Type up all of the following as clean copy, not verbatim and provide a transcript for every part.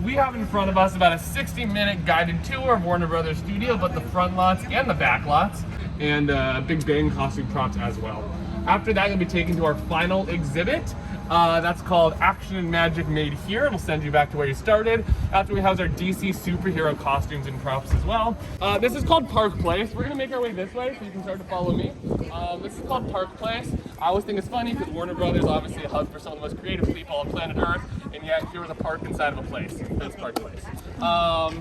we have in front of us about a 60-minute guided tour of Warner Brothers Studio, but the front lots and the back lots, and Big Bang costume props as well. After that, you'll be taken to our final exhibit. That's called Action and Magic Made Here. It'll send you back to where you started. After we house our DC superhero costumes and props as well. This is called Park Place. We're gonna make our way this way so you can start to follow me. This is called Park Place. I always think it's funny because Warner Brothers obviously a hub for some of the most creative people on planet Earth, and yet here was a park inside of a place. That's Park Place.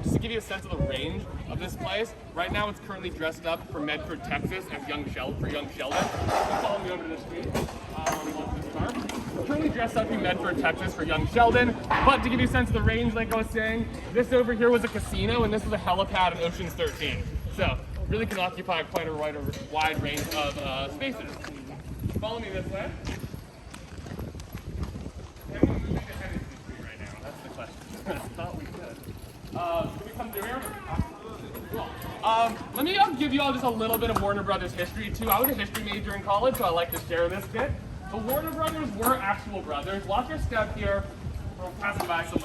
Just to give you a sense of the range of this place, right now it's currently dressed up for Medford, Texas as young Sheldon. Follow me over to the street. This car. Currently dressed up in Medford, Texas for young Sheldon, but to give you a sense of the range, like I was saying, this over here was a casino and this was a helipad in Ocean's 13. So, really can occupy quite a wide range of spaces. Follow me this way. Can we move into Henry Street right now? That's the question. I thought we could. Can we come through here? Cool. Let me give you all just a little bit of Warner Brothers history too. I was a history major in college, so I like to share this bit. The Warner Brothers were actual brothers. Watch your step here. We're passing by some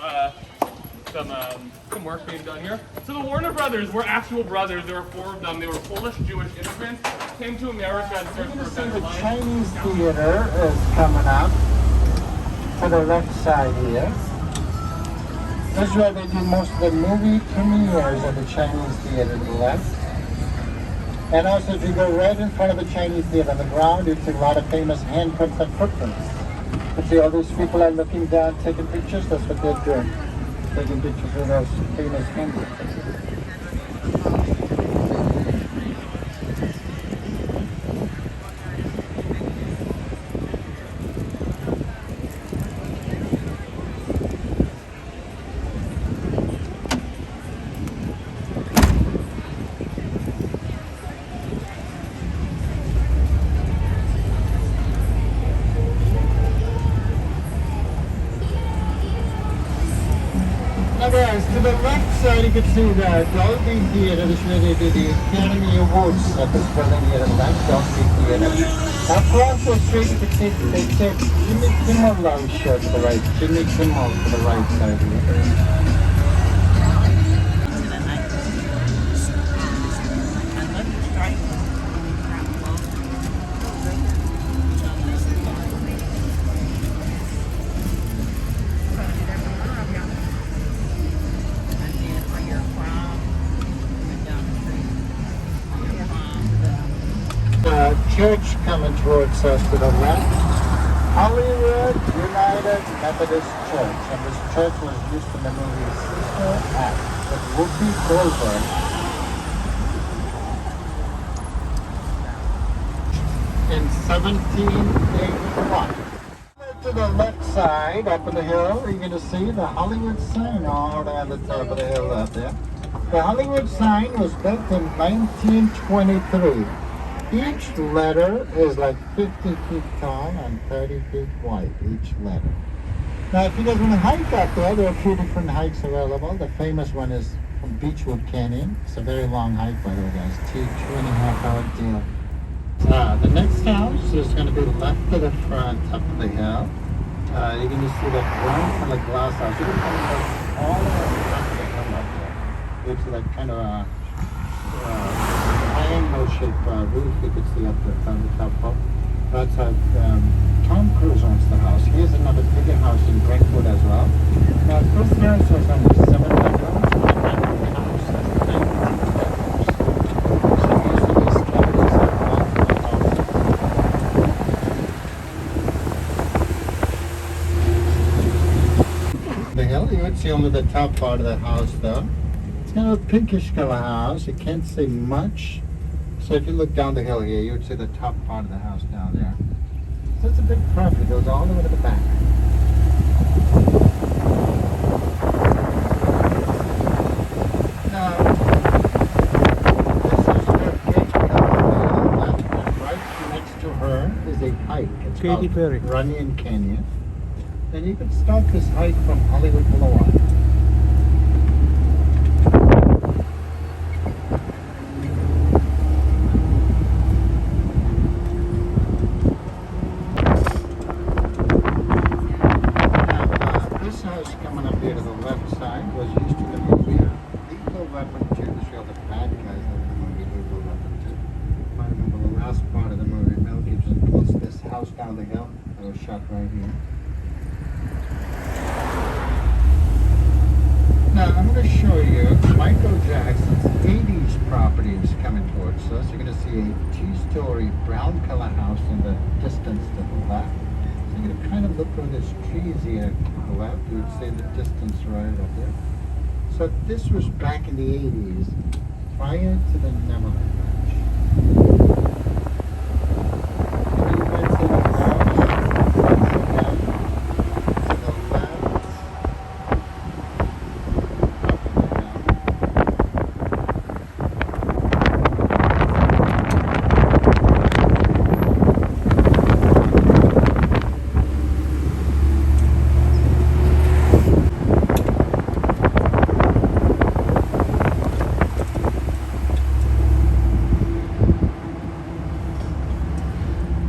work being done here. So the Warner Brothers were actual brothers. There were 4 of them. They were Polish Jewish immigrants. Came to America and searched for a better life. The Chinese theater is coming up to the left side here. This is where they do most of the movie premieres of the Chinese theater to the left. And also, if you go right in front of the Chinese theater on the ground, you see a lot of famous handprints and footprints. You see all these people are looking down, taking pictures. That's what they're doing, taking pictures of those famous handprints. Guys, to the left side you can see the Dolby Theater. This is where they do the Academy Awards at this building here at the left, Dolby Theater. Across the street you can see they take Jimmy Kimmel Lounge show to the right, Jimmy Kimmel to the right side here. Church coming towards us to the left, Hollywood United Methodist Church, and this church was used in the movie Sister Act with Whoopi Goldberg. In 1781. To the left side, up on the hill, you're going to see the Hollywood sign all around the top of the hill up there. The Hollywood sign was built in 1923. Each letter is like 50 feet tall and 30 feet wide, each letter. Now, if you guys want to hike up there are a few different hikes available. The famous one is from Beechwood Canyon. It's a very long hike, by the way, guys. 2.5-hour deal. The next house is going to be left to the front, up of the hill. You're going to see that brown kind of glass house. You can come all the way up to the hill up there. It's like kind of a triangle-shaped roof you could see up there on the top of. That's how Tom Cruise owns the house. He has another bigger house in Brentwood as well. Now, this house was only 7 bedrooms, and that house has 19 bedrooms. So most of these cabins have multiple houses. The hill, you would see only the top part of the house though. It's kind of a pinkish color house. You can't see much. So if you look down the hill here, you would see the top part of the house down there. So it's a big property. It goes all the way to the back. Now, this is her gate coming, and right next to her is a hike. It's called Runyon Canyon. And you can start this hike from Hollywood Boulevard. down the hill that was shot right here. Now I'm going to show you Michael Jackson's 80s property is coming towards us. You're going to see a two-story brown color house in the distance to the left. So you're going to kind of look for this trees here to the left. You would see the distance right up there. So this was back in the 80s, prior to the Neverland Ranch. You might see the house again to the left.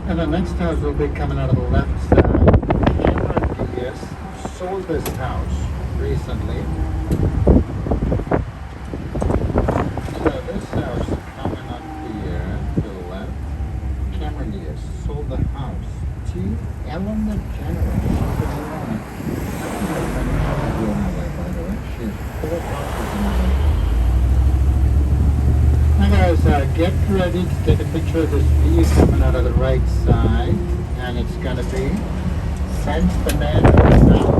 And the next house will be coming out of the left side. Cameron Diaz sold this house recently. So this house coming up here to the left. Cameron Diaz sold the house to Ellen DeGeneres. She's the owner. By the way, she has 4 properties in her. Now guys, get ready to take a picture of this view coming out of the right side, and it's going to be Sense the Man himself.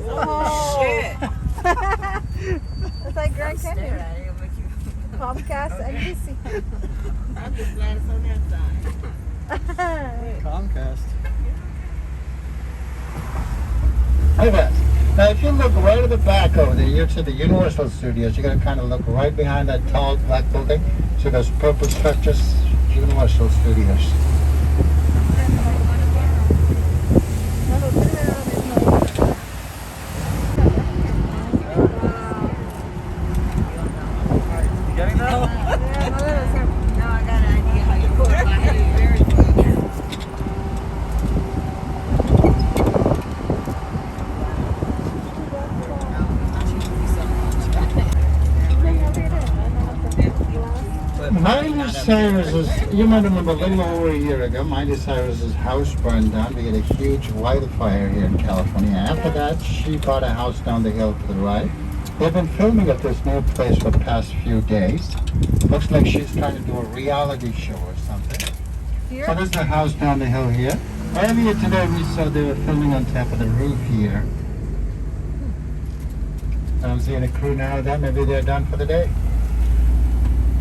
Oh shit! It's like Grand Canyon. Comcast NBC. I'm just glad it's on that side. Comcast. Hey guys, now if you look right at the back over there, you're to the Universal Studios. You're going to kind of look right behind that tall black building. So those purple structures, Universal Studios. Miley Cyrus's, you might remember a little over a year ago, Miley Cyrus's house burned down. We had a huge wildfire here in California. After that, she bought a house down the hill to the right. They've been filming at this new place for the past few days. Looks like she's trying to do a reality show or something. Here? So this is the house down the hill here. Earlier today we saw they were filming on top of the roof here. I'm seeing a crew now then, maybe they're done for the day.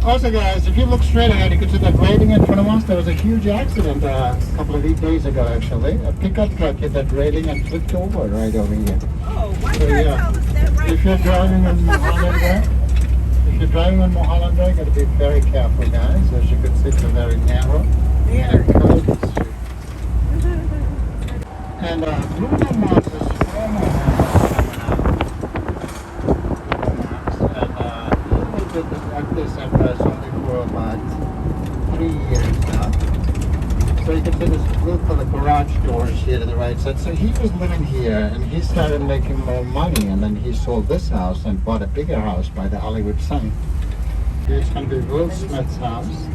Also guys, if you look straight ahead, you can see that railing in front of us. There was a huge accident a couple of days ago actually. A pickup truck hit that railing and flipped over right over here. Oh, why So, you yeah. tell us that right If you're driving on Mulholland Drive, you got to be very careful guys. As you can see, it's a very narrow and curved street. And Bruno Mars's former he did this empire only for about 3 years now. So you can see this blue color garage doors here to the right side. So he was living here and he started making more money, and then he sold this house and bought a bigger house by the Hollywood sign. Here's going to be Will Smith's house.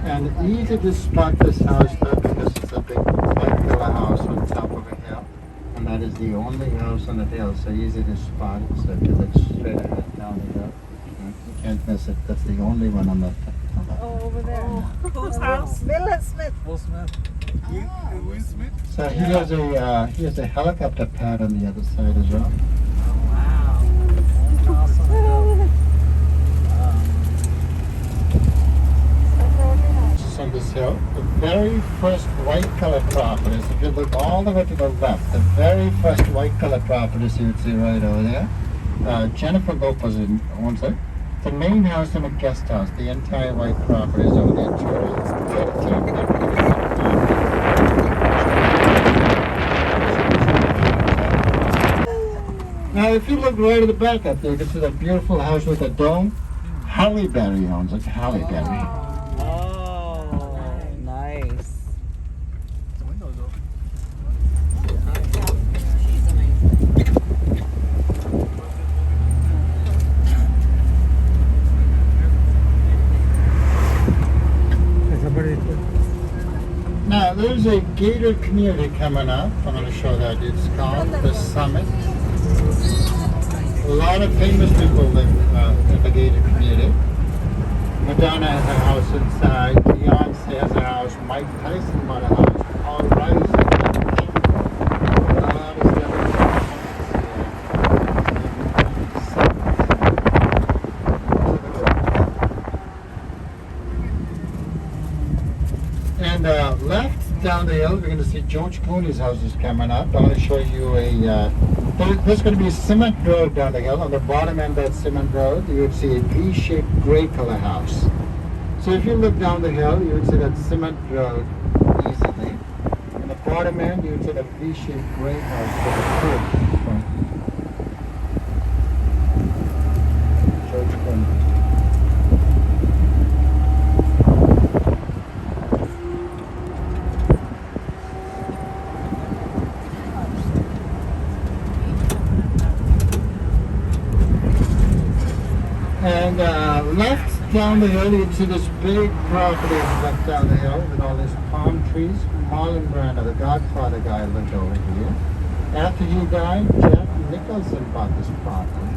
And easy to spot this house though, because it's a big white color house on top of a hill. And that is the only house on the hill, so easy to spot. So if you look straight ahead down the hill, you can't miss it. That's the only one on the Oh, over there. Whose house? Will Smith. Will Smith. Will Smith? So he has a helicopter pad on the other side as well. Oh, wow. Just on this hill, the very first white color properties, if you look all the way to the left, the very first white color properties you would see right over there. Jennifer Lopez owns it. The main house and a guest house, the entire white property is over there too. Now if you look right at the back up there, you can see that beautiful house with a dome. Halle Berry owns it, Halle Berry. Oh, nice. The window's open. gated community coming up. I'm going to show that. It's called the Summit. A lot of famous people live in the gated community. Madonna has a house inside. Beyonce has a house. Mike Tyson bought a house. Paul Rice. A lot of stuff. And left down the hill, we're going to see George Clooney's house is coming up. I'm going to show you there's going to be a cement road down the hill. On the bottom end of that cement road, you would see a V-shaped gray color house. So if you look down the hill, you would see that cement road easily. On the bottom end, you would see that V-shaped gray house with a curve. George Clooney. And left down the hill, you see this big property left down the hill with all these palm trees. Marlon Brando, the Godfather guy, lived over here. After he died, Jack Nicholson bought this property.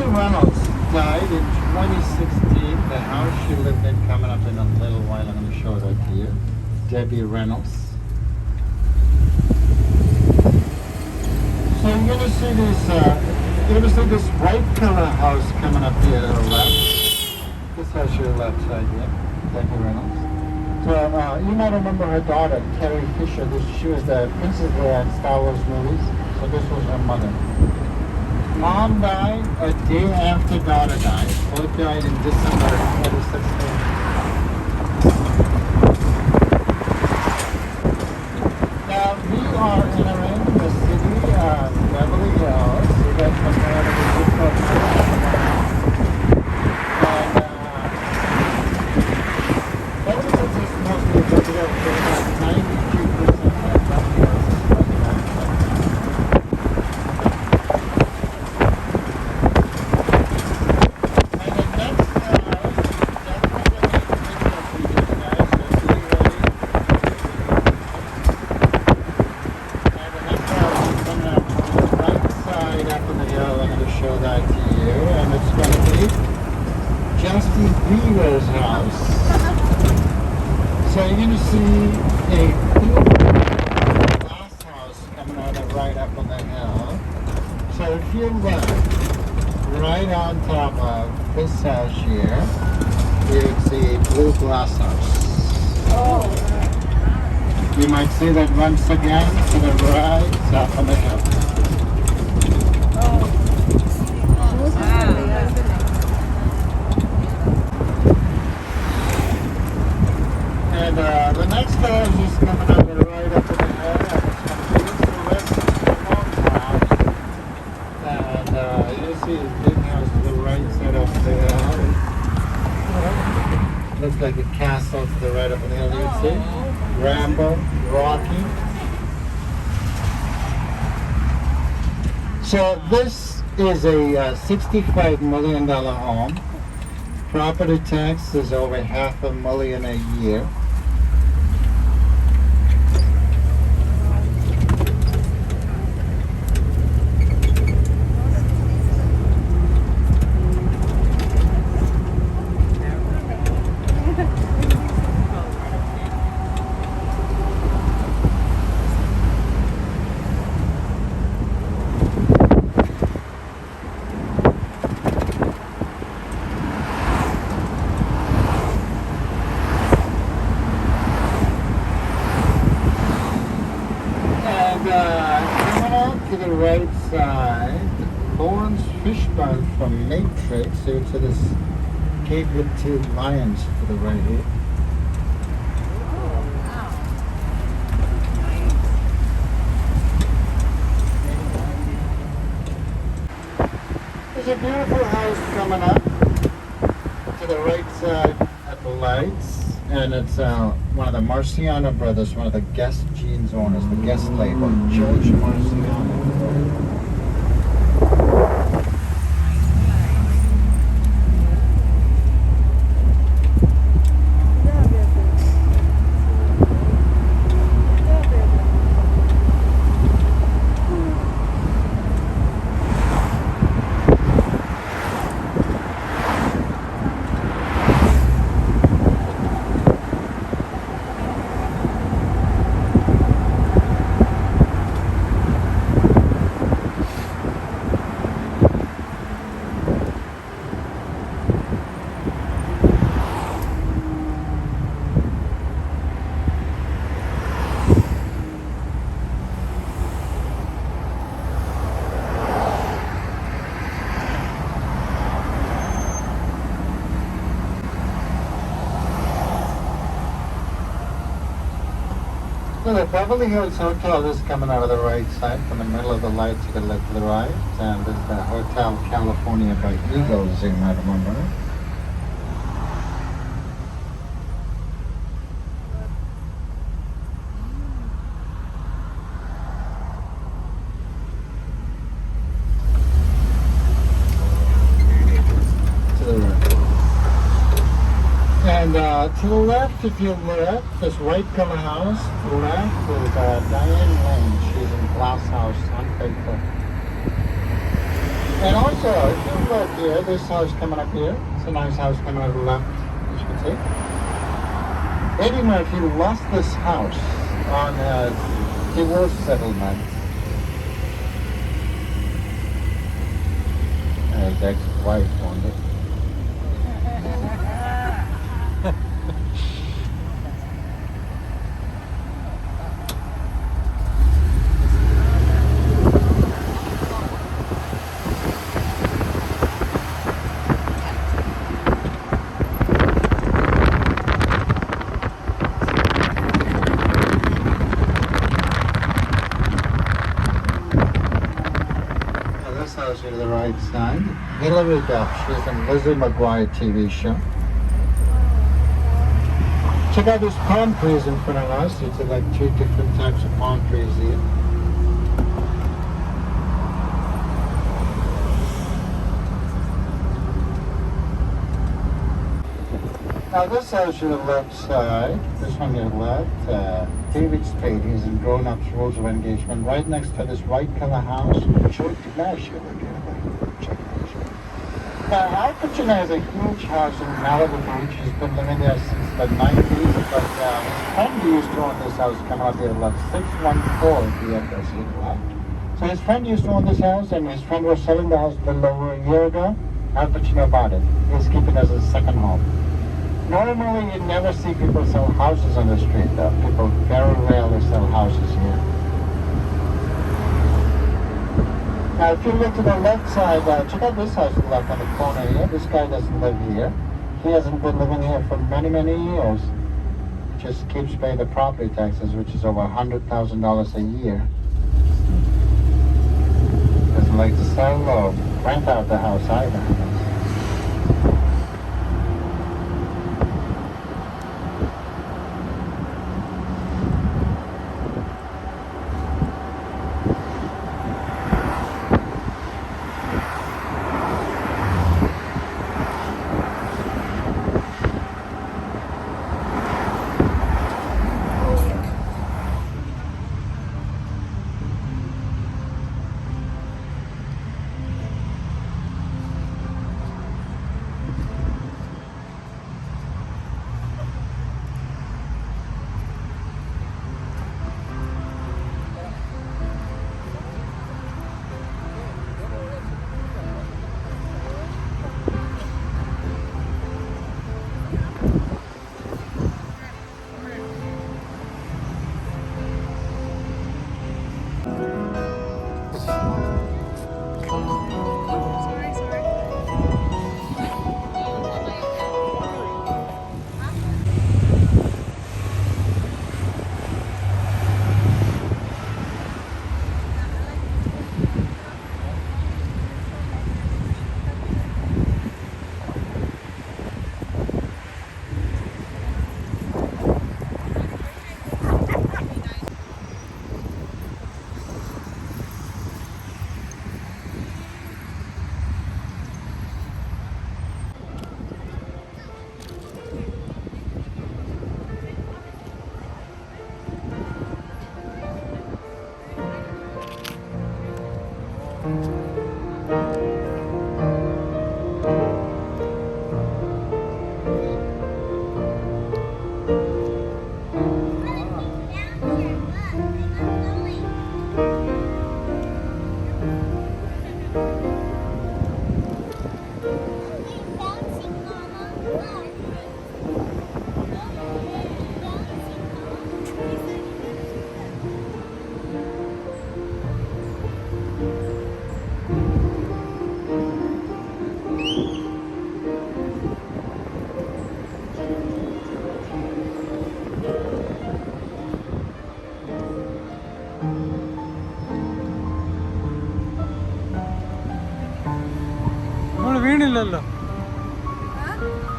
Reynolds died in 2016. The house she lived in coming up in a little while. I'm going to show that to you. Debbie Reynolds. So you're going to see this white color house coming up here to the left. This house to the left side here. Debbie Reynolds. So you might remember her daughter, Carrie Fisher. She was the princess Leia in Star Wars movies. So this was her mother. Mom died a day after daughter died. Both died in December 2016. Now we are entering the city of Beverly Hills. You guys must know that it's just called Beverly Hills is mostly considered about 92% of Beverly Hills. House. So you're going to see a blue glass house coming out of right up on the hill. So if you look right on top of this house here, you would see a blue glass house. Oh. You might see that once again to the right, up on the hill. And the next house is coming up and right up in the hill, and it's going to be this long house. And you see this big house to the right side of the hill. Looks like a castle to the right up in the hill, you see. Rambo, Rocky. So this is a $65 million home. Property tax is over $500,000 a year. To the right side, Lawrence Fishburne from Matrix. So to this cave with 2 lions to the right here. There's a beautiful house coming up to the right side at the lights, and it's one of the Marciano brothers, one of the Guest jeans owners, the Guest label, George Marciano. So the Beverly Hills Hotel is coming out of the right side, from the middle of the lights you can look to the right, and this is the Hotel California by Eagles, you might remember. To the right. And to the left, if you look, this white color house, to the left is Diane Lane. She's in Glass House, Untitled. And also, if you look here, this house coming up here, it's a nice house coming up to the left, as you can see. Eddie Murphy lost this house on a divorce settlement. His ex-wife owned it. House here to the right side. Hillary Duff, she's in Lizzie McGuire TV show. Check out these palm trees in front of us. It's like 2 different types of palm trees here. Now this house to the left side, this one here left, David Spade, he's in Grown Ups Rules of Engagement, right next to this white color house. Now Al Pacino has a huge house in Malibu Beach. He's been living there since the 90s, but his friend used to own this house, coming out here left, 614 the address here left. So his friend used to own this house, and his friend was selling the house a little over a year ago. Al Pacino bought it. He's keeping it as a second home. Normally, you never see people sell houses on the street, though. People very rarely sell houses here. Now, if you look to the left side, check out this house to the left on the corner here. This guy doesn't live here. He hasn't been living here for many, many years. Just keeps paying the property taxes, which is over $100,000 a year. Doesn't like to sell or rent out the house either.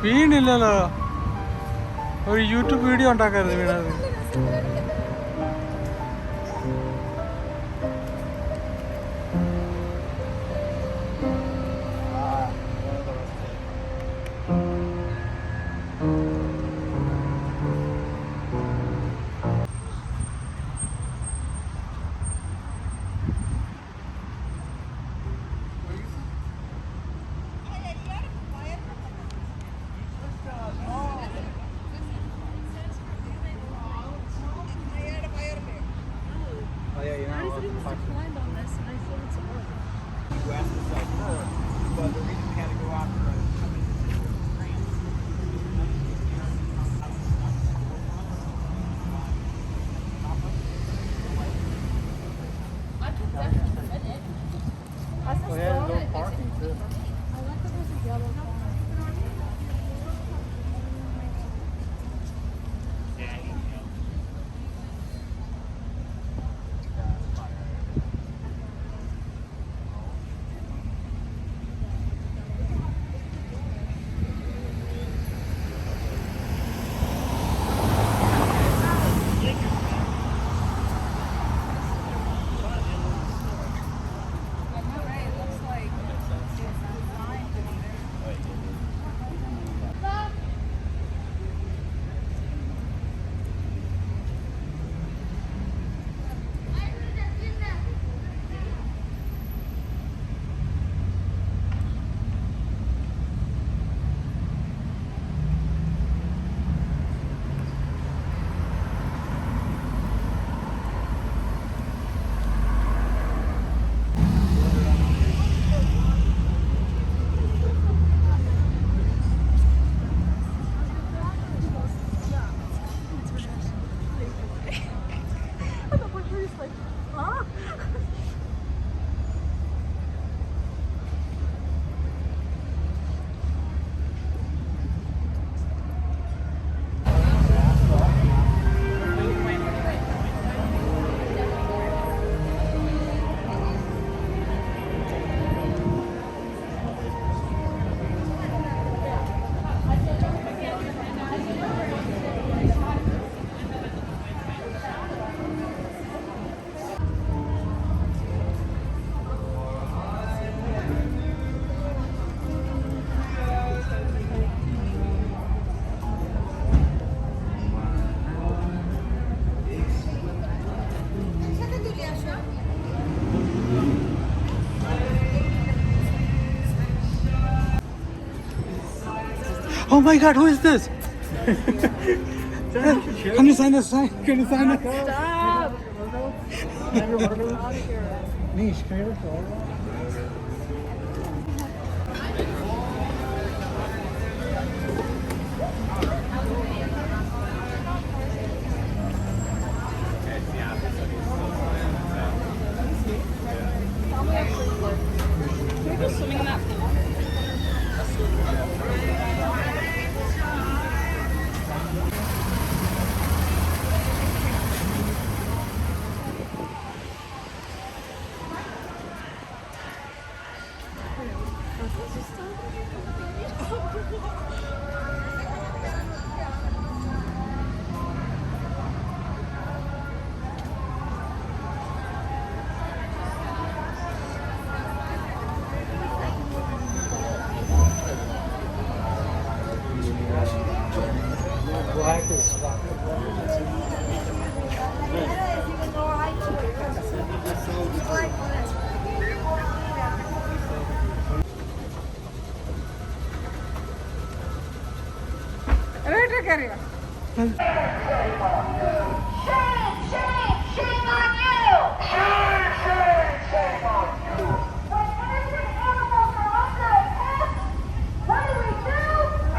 വീണില്ലല്ലോ. ഒരു YouTube video ഉണ്ടാക്കരുത് വീണത്. Oh my God, who is this? Can you sign this sign? Can you sign it? Stop! Can we go swimming in that pool? Elevator carrier. Shame, shame on you! Shame, shame on you! When innocent animals are under attack, what do?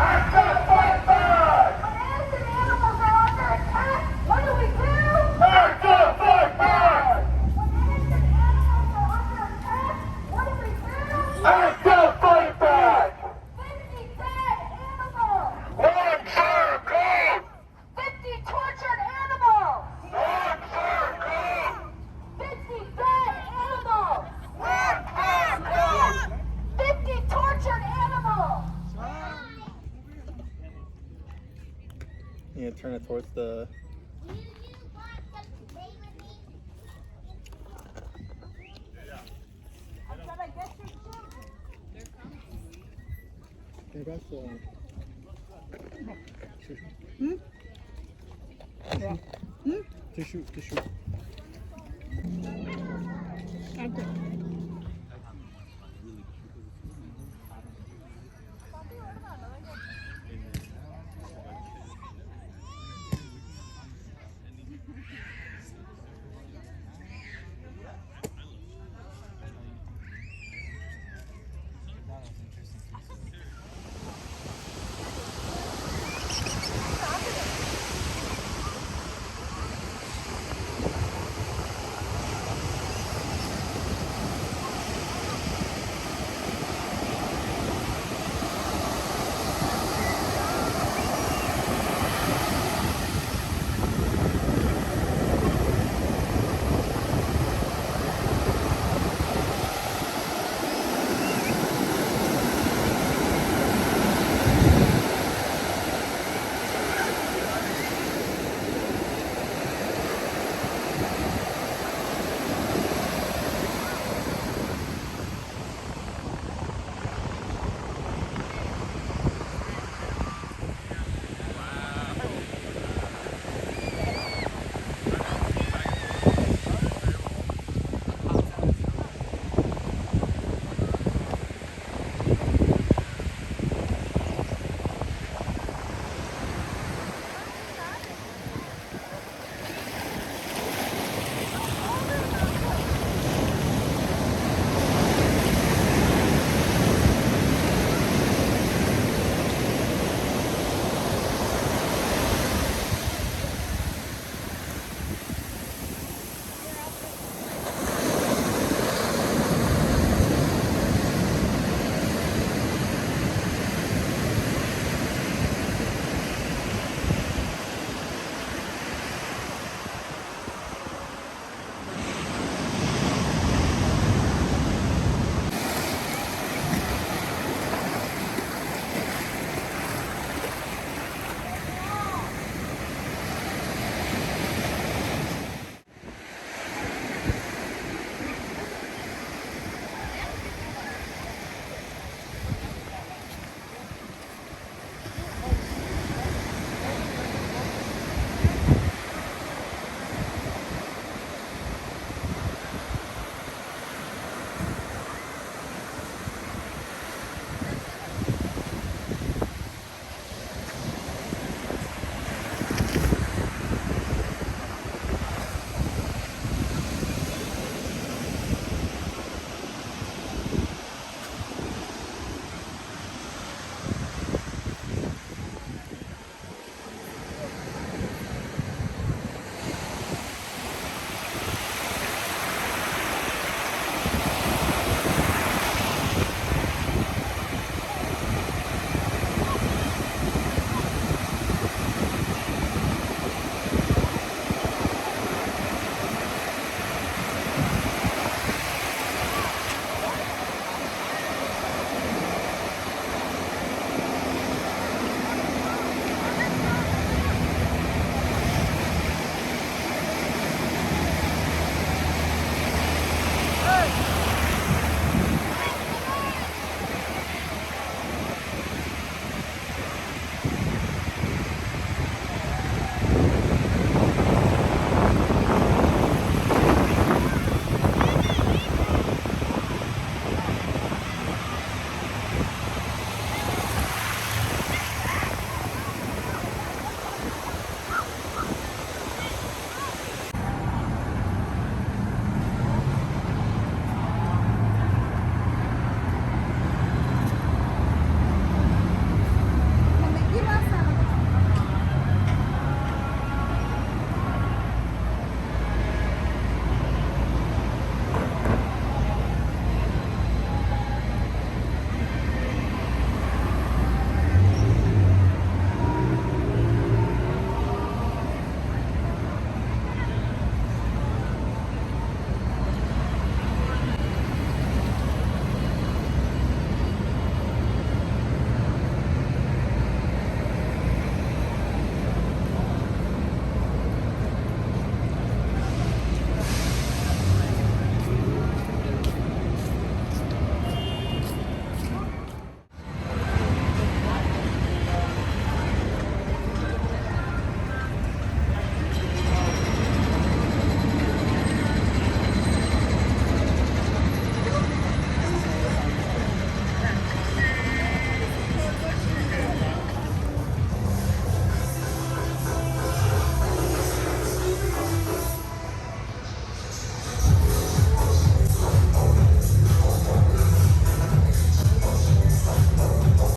Act up, fight back! When innocent animals are under attack, what do? Act up, fight back! When innocent animals are under attack, what do? Act up, fight back! 50 dead animals! One circle! 50 tortured animals! One circle! 50 You turn it towards the. Do you want to play with me? I'm gonna get your children. Hey, that's the one. Tissue. Okay.